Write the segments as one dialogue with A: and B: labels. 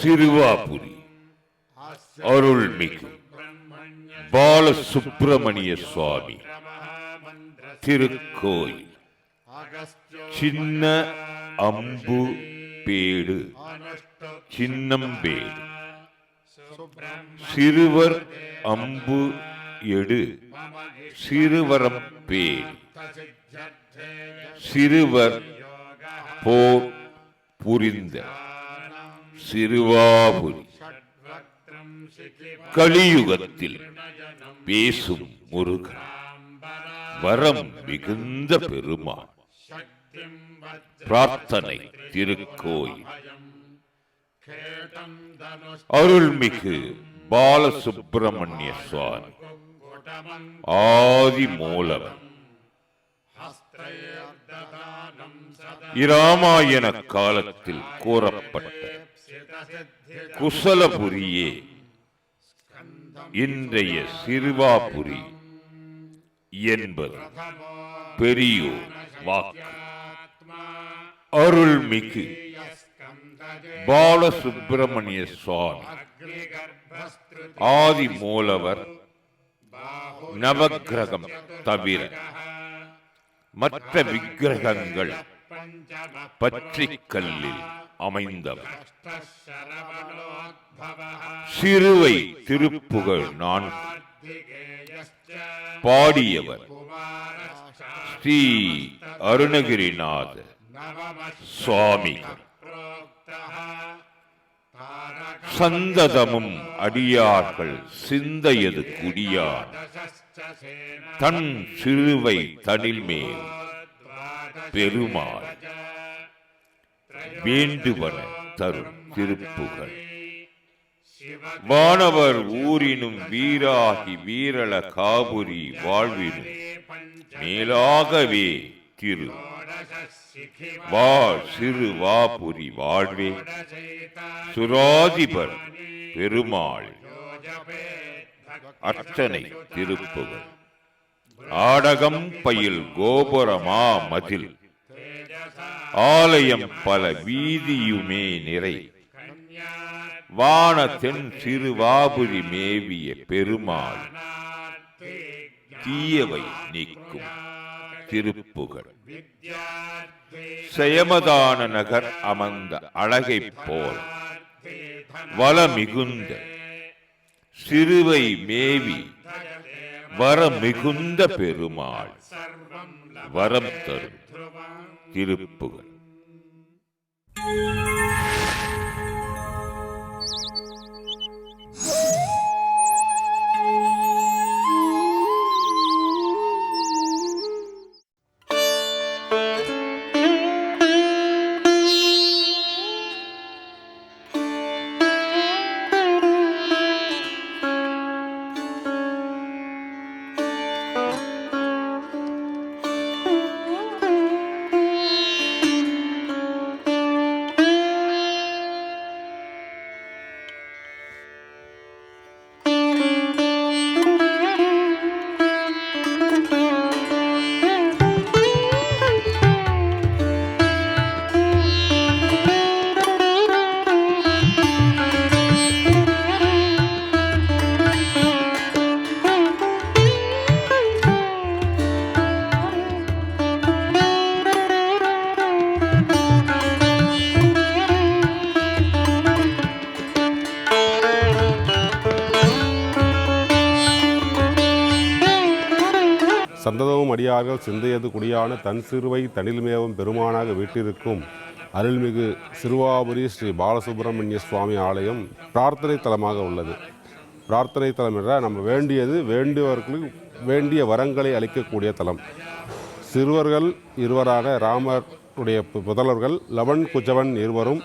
A: சிறுவாபுரி அருள்மிகு பாலசுப்பிரமணிய சுவாமி திருக்கோயில் சின்ன அம்பு பேடு சின்னம்பேடு சிறுவர் அம்பு எடு சிறுவரம்பேடு சிறுவர் போர் புரிந்த சிறுவாபுரி கலியுகத்தில் பேசும் முருகன் வரம் மிகுந்த பெருமான் பிரார்த்தனை திருக்கோயில் அருள்மிகு பாலசுப்பிரமணிய சுவாமி ஆதி மூலவன் இராமாயண காலத்தில் கூறப்பட்ட குசலபுரியே இன்றைய சிறுவாபுரி என்பது பெரியோர் வாக்கு. அருள்மிகு பாலசுப்பிரமணிய சுவாமி ஆதி மூலவர் நவக்கிரகம் தவிர மற்ற விக்கிரகங்கள் பற்றிக்கல்லில் அமைந்தவர். சிறுவை திருப்புகழ் 4 பாடியவர் ஸ்ரீ அருணகிரிநாத சுவாமிகள். சந்ததமும் அடியார்கள் சிந்தையது குடியார் தன் சிறுவை தனில்மேல் பெருமாள் வேண்டுவன தரும் திருப்புகழ். வானவர் ஊரினும் வீராகி வீரள காபுரி வாழ்வினும் மேலாகவே திரு வாழ் சிறுவாபுரி வாழ்வே சுராதிபர் பெருமாள் அர்ச்சனை திருப்புகழ். ஆடகம் பயில் கோபுரமா மதில் ஆலயம் பல வீதியுமே நிறை வான தென் சிறுவாபுரி மேவிய பெருமாள் தீயவை நீக்கும் திருப்புகழ். செயமதான நகர் அமர்ந்த அழகை போல் வள மிகுந்த சிறுவை மேவி வர மிகுந்த பெருமாள் வரம் தரும் திருப்புகழ்.
B: சந்ததமும் அடியார்கள் சிந்தையது குடியான தன் சிறுவை தனில்மேவும் பெருமானாக வீட்டிருக்கும் அருள்மிகு சிறுவாபுரி ஸ்ரீ பாலசுப்பிரமணிய சுவாமி ஆலயம் பிரார்த்தனை தலமாக உள்ளது. பிரார்த்தனை தலம் என்ற நம்ம வேண்டியவர்களுக்கு வேண்டிய வரங்களை அளிக்கக்கூடிய தலம். சிறுவர்கள் இருவரான ராமருடைய புதல்வர்கள் லவன் குஜவன் இருவரும்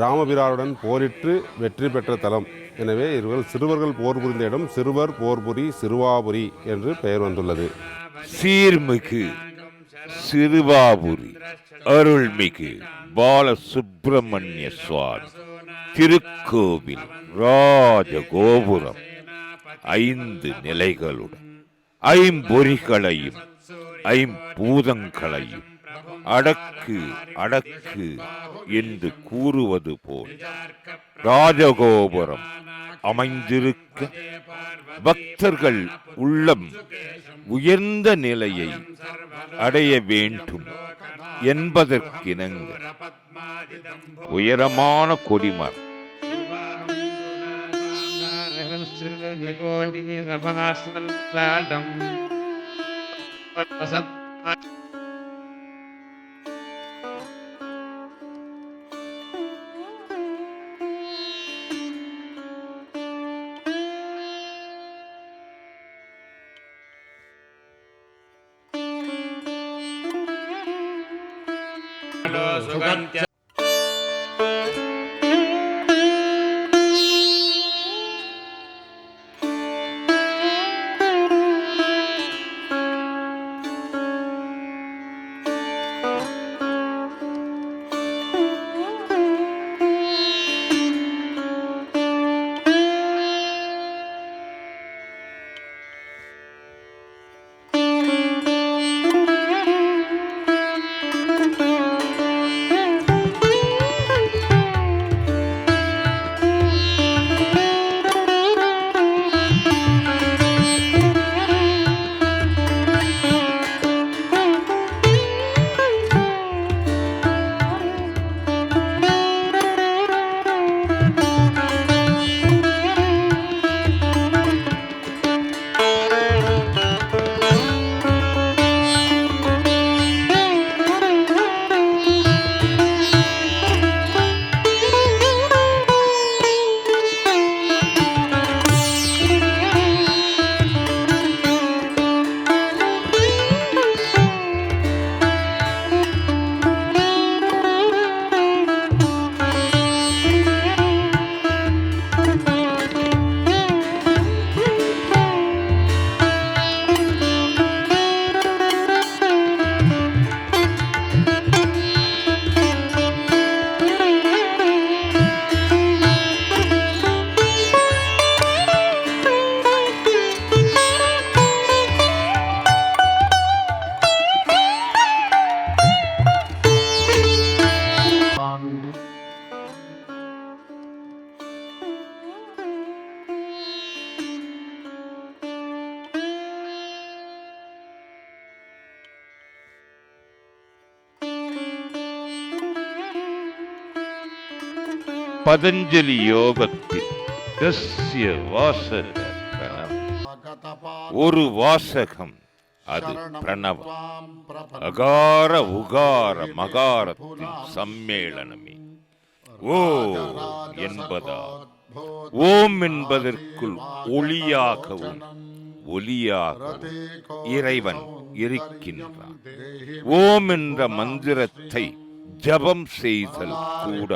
B: ராமபிரானுடன் போரிட்டு வெற்றி பெற்ற தலம். எனவே சிறுவர்கள் போர் புரிந்த இடம் சிறுவர் போர்புரி சிறுவாபுரி என்று பெயர் வந்துள்ளது.
A: சீர்மிகு சிறுவாபுரி அருள்மிகு பாலசுப்பிரமணிய சுவாமி திருக்கோவில் ராஜகோபுரம் 5 நிலைகளுடன் ஐம்பொறிகளையும் ஐம்பூதங்களையும் அடக்கு அடக்கு என்று கூறுவது போல் ராஜகோபுரம் அமைந்திருக்க பக்தர்கள் உள்ளம் உயர்ந்த நிலையை அடைய வேண்டும் என்பதற்கிணங்க உயரமான கொடிமரம் பதஞ்சலி யோகத்தில் தஸ்ய வாசக ஒரு வாசகம் அது பிரணவம் அகார உகார மகாரத்தின் சம்மேளனமே ஓ என்பதா ஓம் என்பதற்குள் ஒளியாகவும் ஒலியாகவும் இறைவன் இருக்கின்றான். ஓம் என்ற மந்திரத்தை ஜபம் செய்தல் கூட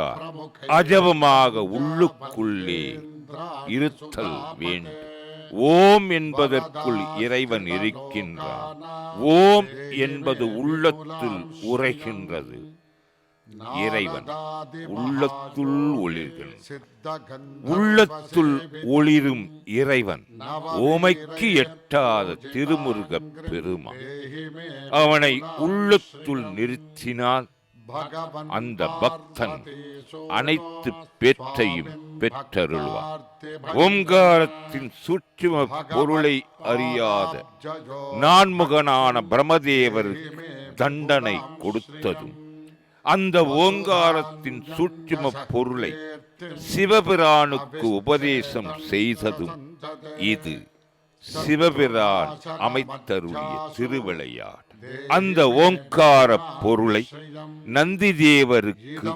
A: அஜபமாக உள்ளுக்குள்ளே இருத்தல் வேண்டும். ஓம் என்பதற்குள் இறைவன் இருக்கின்றான். ஓம் என்பது உள்ளத்தில் உரைகின்றது. இறைவன் உள்ளத்துள் ஒளிர்கின்றான். உள்ளத்துள் ஒளிரும் இறைவன் ஓமைக்கு எட்டாத திருமுருகப் பெருமான். அவனை உள்ளத்துள் நிறுத்தினால் அந்த பக்தன் அனைத்து பேற்றையும் பெற்றருள்வார். ஓங்காரத்தின் சூட்சும பொருளை அறியாத நான்முகனான பிரமதேவருக்கு தண்டனை கொடுத்ததும் அந்த ஓங்காரத்தின் சூட்சும பொருளை சிவபிரானுக்கு உபதேசம் செய்ததும் இது சிவபிரான் அமைத்தருளிய திருவிளையாடு. அந்த ஓங்கார பொருளை நந்தி தேவருக்கு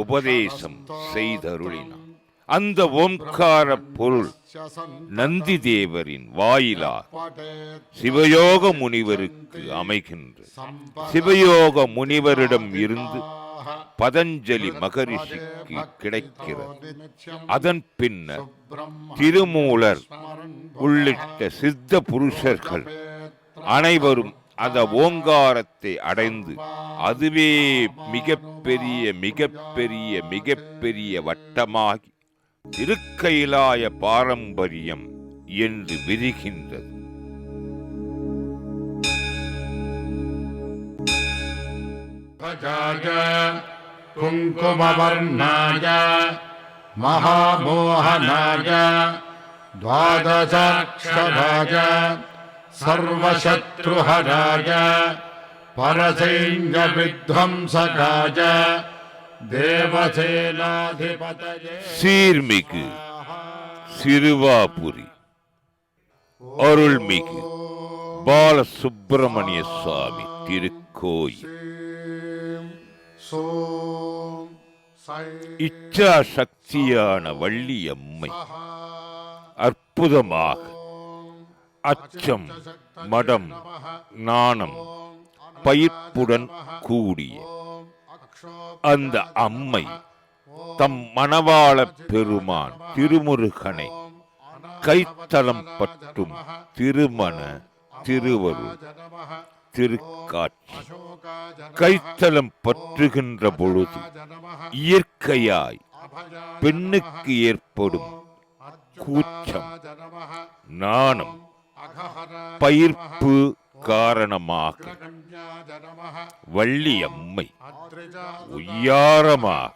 A: உபதேசம் செய்தருளினார். அந்த ஓங்கார பொருள் நந்தி தேவரின் வாயிலாக சிவயோக முனிவருக்கு அமைகின்றது. சிவயோக முனிவரிடம் இருந்து பதஞ்சலி மகரிஷிக்கு கிடைக்கிறது. அதன் பின்னர் திருமூலர் உள்ளிட்ட சித்த புருஷர்கள் அனைவரும் அந்த ஓங்காரத்தை அடைந்து அதுவே மிகப்பெரிய மிகப்பெரிய மிகப்பெரிய வட்டமாகி திருக்கைலாய பாரம்பரியம் என்று விரிகின்றது.
C: ध्वजाय कुङ्कुमवर्णाय महामोहनाय द्वादशाक्षराय सर्वशत्रुहराय परसैन्यविध्वंसकाय देवसेनाधिपतये
A: சீர்மிகு சிறுவாபுரி அருள்மிகு பாலசுப்பிரமணிய சுவாமி திருக்கோயில் இச்சா சக்தியான வள்ளியம்மை அற்புதமாக அச்சம் மடம் நாணம் பயிர்ப்புடன் கூடிய அந்த அம்மை தம் மணவாள பெருமான் திருமுருகனை கைத்தலம் பற்றும் திருமண திருவருள் திருக்காட்சி. கைத்தலம் பற்றுகின்ற பொழுது இயற்கையாய் பெண்ணுக்கு ஏற்படும் கூச்சம் நாணம் பயிர்ப்பு காரணமாக வள்ளியம்மை உய்யாரமாக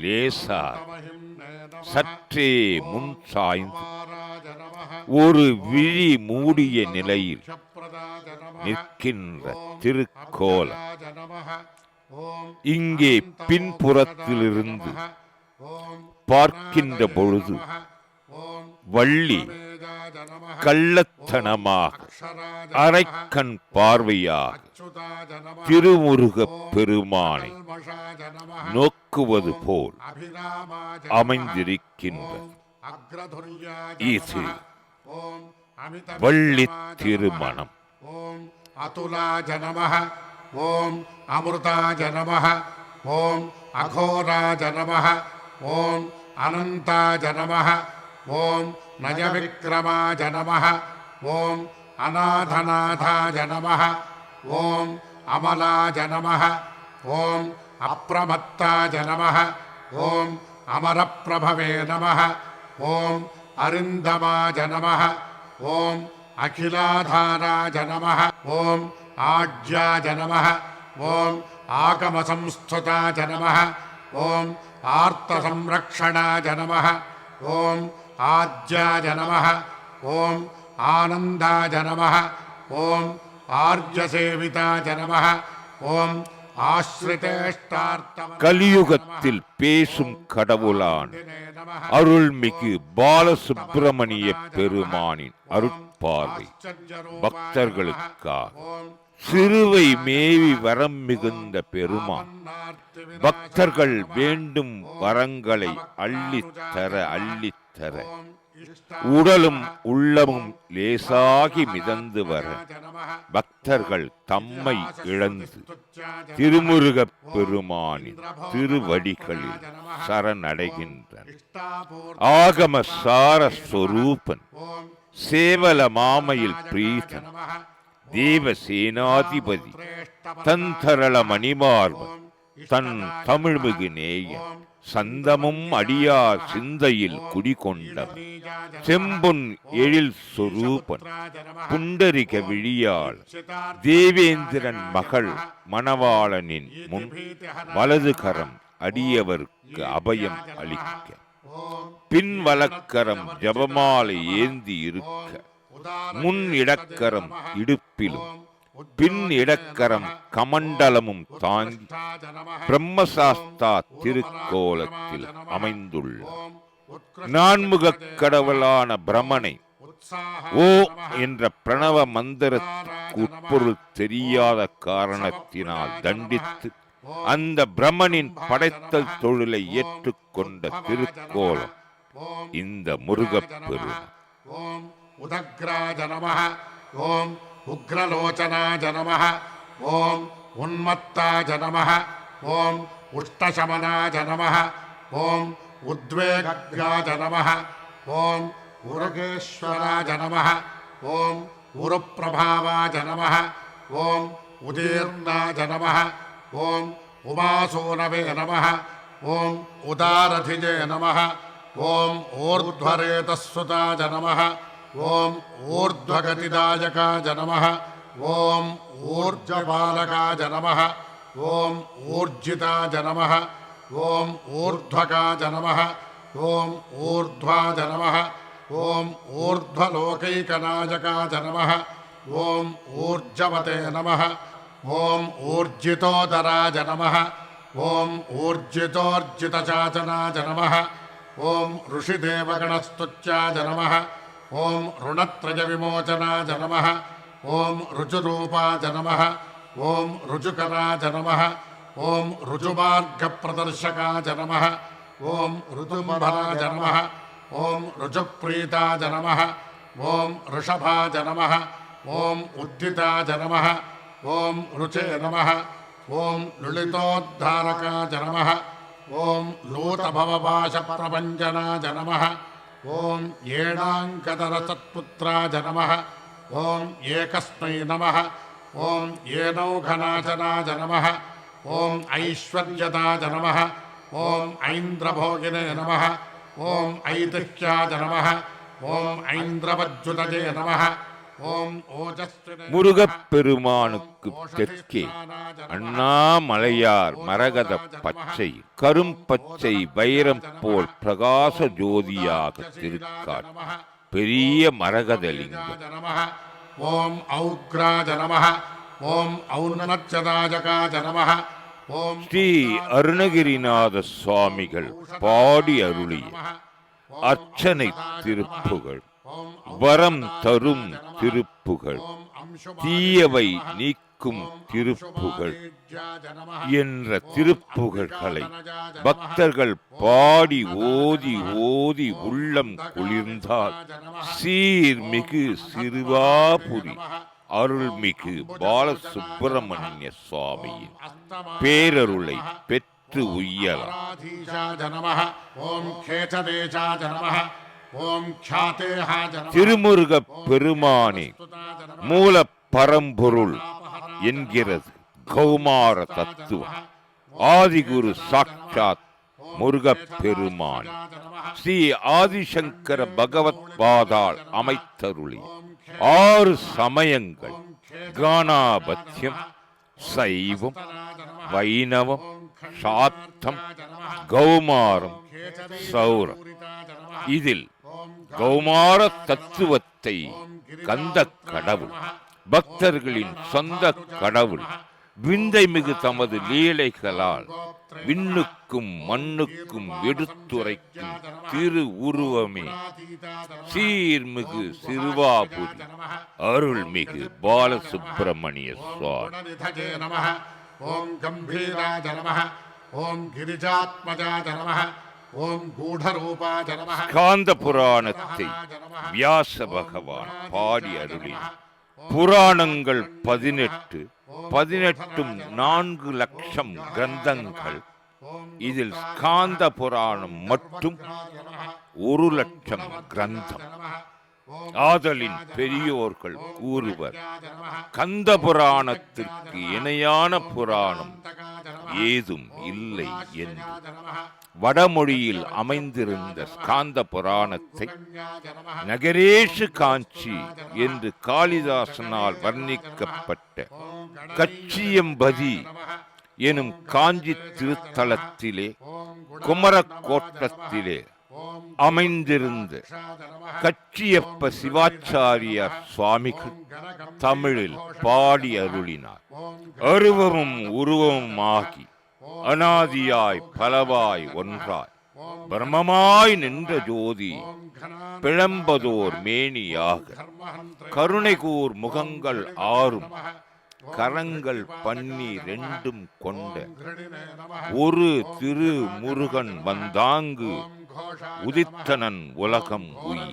A: லேசாக சற்றே முன் சாய்ந்து ஒரு விழி மூடிய நிலையில் நிற்கின்ற திருக்கோலம். இங்கே பின்புறத்திலிருந்து பார்க்கின்ற பொழுது வள்ளி கள்ளத்தனமாக அரைக்கண் பார்வையாக திருமுருகப் பெருமானை நோக்குவது போல் அமைந்திருக்கின்றது. இது வள்ளி திருமணம்.
C: ஓம் அதுலாஜ நமஹ, ஓம் அமிர்தாஜ நமஹ, ஓம் அகோராஜ நமஹ, ஓம் அனந்தாஜ நமஹ, ஓம் நஜவிக்ரமாஜ நமஹ, ஓம் அநாதநாதாஜ நமஹ, ஓம் அமலாஜ நமஹ, ஓம் அப்ரமத்தாஜ நமஹ, ஓம் அமரப்பிரபவே நமஹ, ஓம் அரிந்தமாஜ நமஹ, ஓம் அகிலாதாராஜ நமஹ, ஓம் ஆஜ்யாஜ நமஹ, ஓம் ஆகமசம்ஸ்துதாஜ நமஹ, ஓம் ஆர்த்தசம்ரக்ஷணாஜ நமஹ, ஓம் ஆஜ்யாஜ நமஹ, ஓம் ஆனந்தாஜ நமஹ, ஓம் ஆர்ஜசேவிதாஜ நமஹ, ஓம் ஆஸ்ரிதேஷ்டார்த்தம.
A: கலியுகத்தில் பேசும் கடவுளான அருள்மிகு பாலசுப்பிரமணிய பெருமானின் அருட்பார்வை பக்தர்களுக்காக சிறுவை மேவி வரம் மிகுந்த பெருமான் பக்தர்கள் வேண்டும் வரங்களை அள்ளித்தர அள்ளித்தர உடலும் உள்ளமும் லேசாகி மிதந்து வர பக்தர்கள் தம்மை இழந்து திருமுருகப் பெருமானின் திருவடிகளில் சரணடைகின்றனர். ஆகம சார ஸ்வரூபன் சேவல மாமையில் பிரீதன் தேவசேனாதிபதி தந்தரள மணிமார்பன் தன் தமிழ்மிகு நேயன் சந்தமும் அடியார் சிந்தையில் குடிகொண்டவன் செம்பொன் எழில் சொரூபன் புண்டரிக விழியாள் தேவேந்திரன் மகள் மணவாளனின் முன் வலது கரம் அடியவருக்கு அபயம் அளிக்க பின் வலக்கரம் ஜபமாலை ஏந்தி இருக்க முன் இடக்கரம் இடுப்பிலும் பின் இடக்கரம் கமண்டலமும் தாங்கி பிரம்மசாஸ்தா திருக்கோலத்தில் அமைந்துள்ள நான்முகக் கடவுளான பிரமனை ஓ என்ற பிரணவ மந்திரத்திற்கு உட்பொருள் தெரியாத காரணத்தினால் தண்டித்து அந்த பிரமனின் படைத்தல் தொழிலை ஏற்றுக்கொண்ட திருக்கோலம் இந்த முருகப் பெருமான்.
C: ஓம் உதக்ராஜ நமஹ, ஓம் உக்ரலோச்சனாஜ நமஹ, ஓம் உன்மத்தாஜ நமஹ, ஓம் உஷ்டசமனாஜ நமஹ, ஓம் உத்வேகாஜ நமஹ, ஓம் உரகேஸ்வராஜ நமஹ, ஓம் உருப்பிரபாவாஜ நமஹ, ஓம் உதீர்ணாஜ நமஹ, ஓம் உமாசூனவே நமஹ, ஓம் உதாரதிஜே நமஹ, ஓம் ஊர்ध्वरेतस्सुताज நமஹ, ஓம் ஊர்ध्वगतिदायकाज நமஹ, ஓம் ஊர்ஜபாலகாஜ நமஹ, ஓம் ஊர்ஜிதாய நமः ஓம் ஊர்த்வகாய நமः ஓம் ஊர்த்வாய நமः ஓம் ஊர்த்வலோகைகநாயகாய நமः ஓம் ஊர்ஜவதே நமः ஓம் ஊர்ஜிதோதராய நமः ஓம் ஊர்ஜிதோர்ஜிதசாசனாய நமः ஓம் ऋषिदेवगणस्तुत्याय नमः ஓம் ऋणत्रयविमोचनाय नमः ஓம் ருஜுரூபாய நமः ஓம் ருஜுகராய நமः ஓம் ருஜுமார்கப்பிரதர்शकाय நமः ஓம் ருதும்பராய நமः ஓம் ருஜுப்ரீதாய நமः ஓம் ரிஷபாய நமः ஓம் உத்திதாய நமः ஓம் ருச்சே நமः ஓம் லுளிதோத்தாரகாய நமः ஓம் லூதபவபாஷப்பிரபஞ்சனாய நமः ஓம் ஏணாங்கதரசத்புத்ராய நமः ஓம் ஏகஸ்மை நமः ஓம் ஏனௌகநாசனாய நமः ஓம் ஐஸ்வர்யதாய நமः ஓம் ஐந்திரபோகினே நமः ஓம் ஐதிஹ்யாய நமः ஓம் ஐந்திரவஜ்ஜுதஜே நமः ஓம் ஓஜஸ்வினே
A: முருகப்பெருமானுக்கு தெற்கே அண்ணாமலையார் மரகத பச்சை கரும்பச்சை வைரம் போல் பிரகாச ஜோதியாக திருக்காட்சி பெரிய மரகதலிங்கம்.
C: ஓம் ஔக்ராஜ நமः ஓம் ஔன்னச்சதாஜகாஜ நமः ஓம்
A: ஸ்ரீ அருணகிரிநாத சுவாமிகள் பாடி அருளிய அர்ச்சனை திருப்புகள், வரம் தரும் திருப்புகள், தீயவை நீக்கும் திருப்புகள் என்ற திருப்புகழ்களை பக்தர்கள் பாடி ஓதி ஓதி உள்ளம் குளிர்ந்தால் சீர்மிகு சிறுவாபுரி அருள்மிகு பாலசுப்பிரமணிய சுவாமியின் பேரருளை பெற்று உய்யலாம். திருமுருக பெருமானே மூல பரம்பொருள் என்கிறது கௌமார தத்துவம். ஆதிகுரு சாட்சாத் முருகப்பெருமான் ஸ்ரீ ஆதிசங்கர பகவத் பாதால் அமைத்தருளி 6 சமயங்கள் கானாபத்தியம், சைவம், வைணவம், சாத்தம், கௌமாரம், சௌரம். இதில் கௌமார தத்துவத்தை கந்த கடவுள், பக்தர்களின் சொந்த கடவுள், விந்தை மிகு தமது லீலைகளால் விண்ணுக்கும் மண்ணுக்கும் எடுத்துரைக்கும் திரு உருவமே சீர்மிகு சிறுவாபுரி அருள்மிகு பாலசுப்பிரமணிய சுவாமி.
C: ஓம் கம்பீராஜ நமः ஓம் கிரிஜாத்மஜாஜ நமः ஓம் கூடரூபாஜ நமः.
A: ஸ்காந்த புராணத்தை வியாச பகவான் பாடி அருளினார். புராணங்கள் 18, 18ம் 4 லட்சம் கிரந்தங்கள். இதில் ஸ்காந்த புராணம் மட்டும் 1 லட்சம் கிரந்தம். ஆதலின் பெரியோர்கள் கூறுவர், கந்த புராணத்திற்கு இணையான புராணம் ஏதும் இல்லை என்று. வடமொழியில் அமைந்திருந்த ஸ்காந்த புராணத்தை நகரேஷு காஞ்சி என்று காளிதாசனால் வர்ணிக்கப்பட்ட கச்சியம்பதி எனும் காஞ்சி திருத்தலத்திலே குமரக்கோட்டத்திலே அமைந்திருந்த கச்சியப்ப சிவாச்சாரியார் சுவாமிகள் தமிழில் பாடி அருளினார். அருவமும் உருவமுமாகி அனாதியாய் பலவாய் ஒன்றாய் பிரம்மமாய் நின்ற ஜோதி பிழம்பதோர் மேனியாக கருணைகூர் முகங்கள் 6ம் கரங்கள் 12 கொண்ட ஒரு திரு முருகன் வந்தாங்கு உதித்தனன் உலகம் உய்.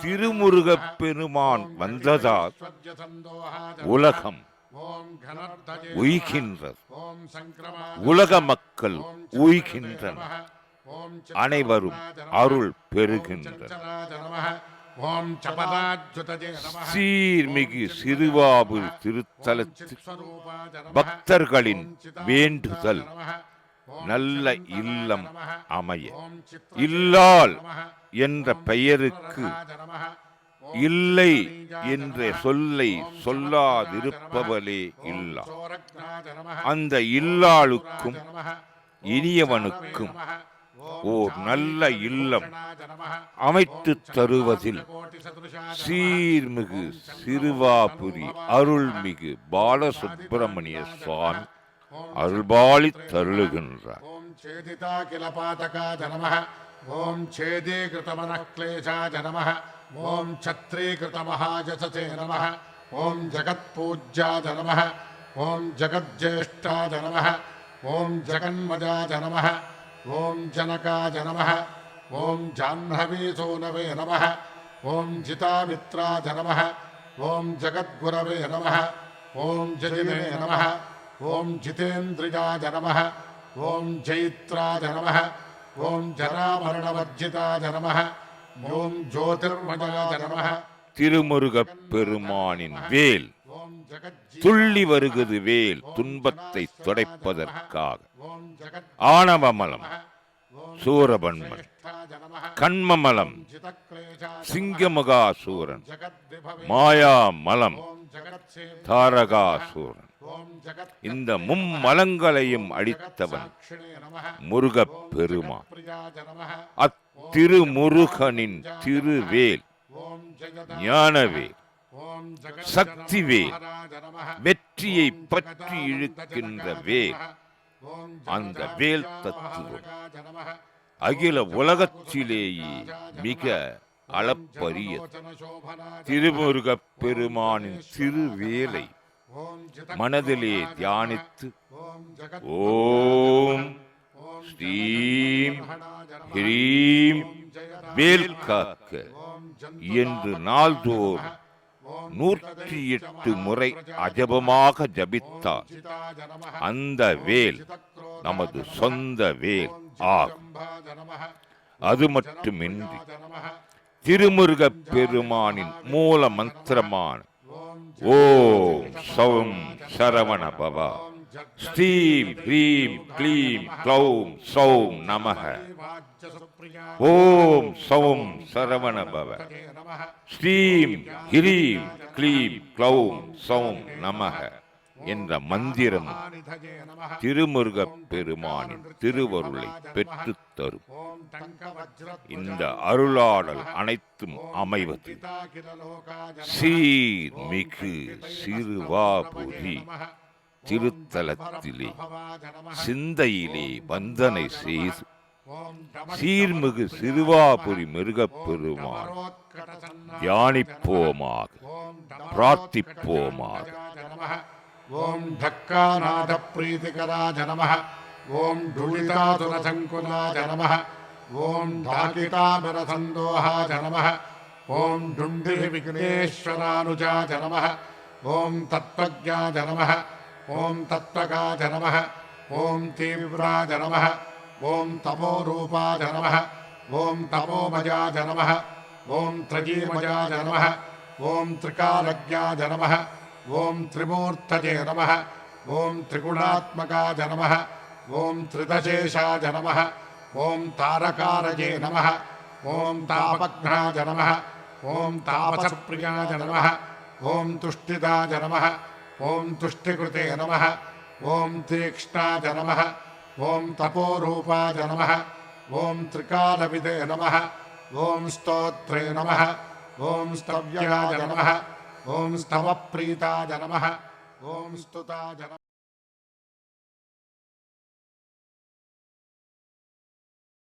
A: திருமுருகப் பெருமான் வந்ததால் உலகம் உய்கின்றது, உலக மக்கள் உய்கின்றனர், அனைவரும் அருள் பெறுகின்றனர். சீர்மிகு சிறுவாபுரி திருத்தலத்தில் பக்தர்களின் வேண்டுதல் நல்ல இல்லம் அமைய, இல்லால் என்ற பெயருக்கு இல்லை என்ற சொல்லை சொல்லாதிருப்பவளே இல்லா. அந்த இல்லாளுக்கும் இனியவனுக்கும் ஓர் நல்ல இல்லம் அமைத்து தருவதில் சீர்மிகு சிறுவாபுரி அருள்மிகு பாலசுப்பிரமணிய சுவாமி அருள்பாலித் தருளுகின்றார்.
C: ஓம் சேதிதா கிலபாதகாய நமः. ஓம் சேதீகிருதமனக்லேசாய நமः. ஓம் சத்ரீகிருதமஹாயசசே நமः. ஓம் ஜகத்பூஜ்யாய நமः. ஓம் ஜகஜ்ஜேஷ்டாய நமः. ஓம் ஜகன்மஜாய நமः. ஓம் ஜனகாய நமः. ஓம் ஜாह्नवीसूनवे நமः. ஓம் ஜிதாமித்ராய நமः. ஓம் ஜகத்குரவே நமः. ஓம் ஜதிவே நமः. ஓம் ஜிதேந்திரியாய நமः. ஓம் ஜைத்ராய நமः. ஓம் ஜராமரணவர்ஜிதாய நமः. ஓம் ஜோதிர்மயாய நமः.
A: திருமுருகப் பெருமானின் வேல்
C: ஓம்
A: துள்ளி வருகிறது வேல் துன்பத்தை துடைப்பதற்காக.
C: ஓம் ஜகத்
A: ஆணவமலம் சூரபன்மன், கண்மமலம்
C: ஜிதக்லேசாய
A: சிங்கமுகாசூரன்,
C: ஜகத்விபவே
A: மாயாமலம்
C: ஓம் ஜகத்சே
A: தாரகாசூரன்,
C: ஓம் ஜகத்
A: இந்த மும்மலங்களையும் அழித்தவன்
C: க்ஷிணே நமः.
A: முருகப் பெருமான்.
C: பிரியாய நமः.
A: அத்திருமுருகனின் திருவேல்
C: ஓம் ஜெகத
A: ஞானவேல்,
C: ஓம் ஜகத்
A: சக்திவேல்,
C: மகாராஜ நமः.
A: வெற்றியை பற்றி இழுக்கின்ற வேல்.
C: ஓம்
A: அந்த வேல் தத்துவம்
C: ஜகதாஜ நமः.
A: அகில உலகத்திலேயே மிக அளப்பரியது.
C: ஜனசோபனாஜ
A: திருமுருகப் பெருமானின் திருவேலை
C: ஓம் ஜித
A: மனதிலே தியானித்து
C: ஓம் ஜகத்
A: ஓம்
C: ஓம்
A: ஸ்ரீம்
C: மகாராஜ நமः.
A: ஹ்ரீம்
C: ஜெயதா
A: வேல் காக்க
C: ஓம் ஜந்து
A: என்று நாள்தோறும் 108 முறை அஜபமாக ஜபித்தார்.
C: ஜிதாஜ நமः.
A: அந்த வேல்
C: ஜிதக்ரோத
A: நமது சொந்த வேல் ஆகும்.
C: ஜம்பாஜ நமः.
A: அது மட்டுமின்றி
C: ஜனப்ரியாஜ நமः.
A: திருமுருகப் பெருமானின் மூல மந்திரமான
C: ஓம்
A: ஓம் சௌம் சரவண பவா
C: ஓம் ஜத்
A: ஸ்ரீம் ஹ்ரீம் க்ளீம் க்ளௌம் சௌம் நமः.
C: வாஜ்ய சுப்ரியா
A: ஓம் சௌம் சரவண பவ
C: தே நமः.
A: ஸ்ரீம் ஹ்ரீம் க்ளீம் க்ளௌம் சௌம் நமः என்ற மந்திரமும்
C: ஆனிதஜே நமः.
A: திருமுருகப் பெருமானின் திருவருளை பெற்றுத் தரும்.
C: ஓம் டங்க வஜ்ரத்
A: இந்த அருளாடல் அனைத்தும் அமைவது
C: பிதாகில லோகாஜ நமः.
A: சீர்மிகு சிறுவாபுரி
C: நமः.
A: திருத்தலத்திலே
C: பவாஜ நமः.
A: சிந்தையிலே வந்தனை செய்து
C: ஓம் டம
A: சீர்மிகு சிறுவாபுரி மிருகப் பெருமான்
C: மரோத்கட சன்னா
A: தியானிப்போமாக,
C: ஓம் டம
A: பிரார்த்திப்போமாக.
C: நமः. ஓம் ढक्कानाथ प्रीतिकराज नमः. ஓம் ढुलितासुरसङ्कुलाज नमः. ஓம் ढाकितामरसन्दोहाज नमः. ஓம் ढुण्डिविघ्नेश्वरानुजाज नमः. ஓம் तत्त्वज्ञाज नमः. ஓம் तत्त्वकाज नमः. ஓம் तीव्राज नमः. ஓம் तपोरूपाज नमः. ஓம் तपोमजाज नमः. ஓம் त्रयीमजाज नमः. ஓம் त्रिकालज्ञाज नमः. ஓம் त्रिमूर्तये नमः. ஓம் त्रिगुणात्मकाज नमः. ஓம் त्रिदशेषाज नमः. ஓம் तारकारये नमः. ஓம் तापघ्नाज नमः. ஓம் तापसप्रियाज नमः. ஓம் तुष्टिदाज नमः. ஓம் तुष्टिकृते नमः. ஓம் तीक्ष्णाज नमः. ஓம் तपोरूपाज नमः. ஓம் त्रिकालविदे नमः. ஓம் स्तोत्रे नमः. ஓம் स्तव्याज नमः. ஓம் स्तवप्रीताज नमः. ஓம் स्तुताज नमः.